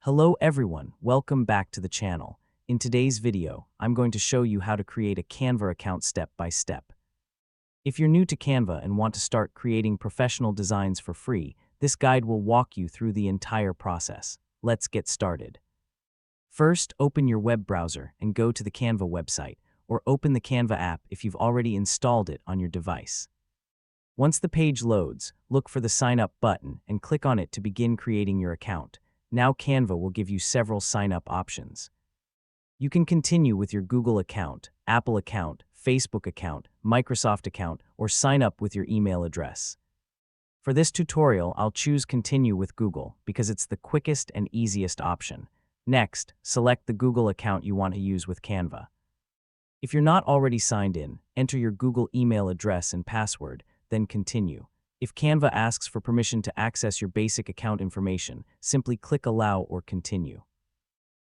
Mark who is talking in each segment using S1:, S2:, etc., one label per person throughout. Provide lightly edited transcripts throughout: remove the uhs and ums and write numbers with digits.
S1: Hello everyone, welcome back to the channel. In today's video, I'm going to show you how to create a Canva account step by step. If you're new to Canva and want to start creating professional designs for free, this guide will walk you through the entire process. Let's get started. First, open your web browser and go to the Canva website, or open the Canva app if you've already installed it on your device. Once the page loads, look for the Sign Up button and click on it to begin creating your account. Now Canva will give you several sign-up options. You can continue with your Google account, Apple account, Facebook account, Microsoft account, or sign up with your email address. For this tutorial, I'll choose Continue with Google because it's the quickest and easiest option. Next, select the Google account you want to use with Canva. If you're not already signed in, enter your Google email address and password, then Continue. If Canva asks for permission to access your basic account information, simply click Allow or Continue.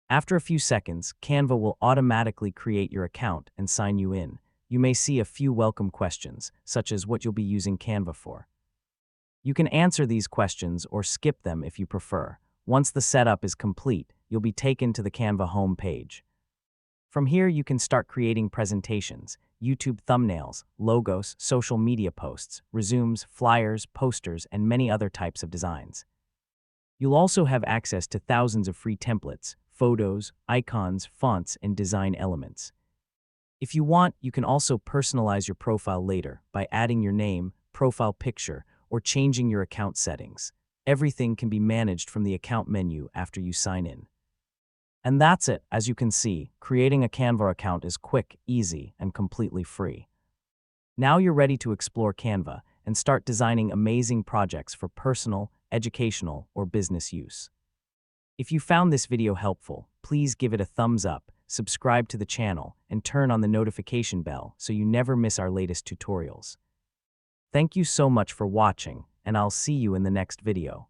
S1: After a few seconds, Canva will automatically create your account and sign you in. You may see a few welcome questions, such as what you'll be using Canva for. You can answer these questions or skip them if you prefer. Once the setup is complete, you'll be taken to the Canva home page. From here, you can start creating presentations, YouTube thumbnails, logos, social media posts, resumes, flyers, posters, and many other types of designs. You'll also have access to thousands of free templates, photos, icons, fonts, and design elements. If you want, you can also personalize your profile later by adding your name, profile picture, or changing your account settings. Everything can be managed from the account menu after you sign in. And that's it. As you can see, creating a Canva account is quick, easy, and completely free. Now you're ready to explore Canva and start designing amazing projects for personal, educational, or business use. If you found this video helpful, please give it a thumbs up, subscribe to the channel, and turn on the notification bell so you never miss our latest tutorials. Thank you so much for watching, and I'll see you in the next video.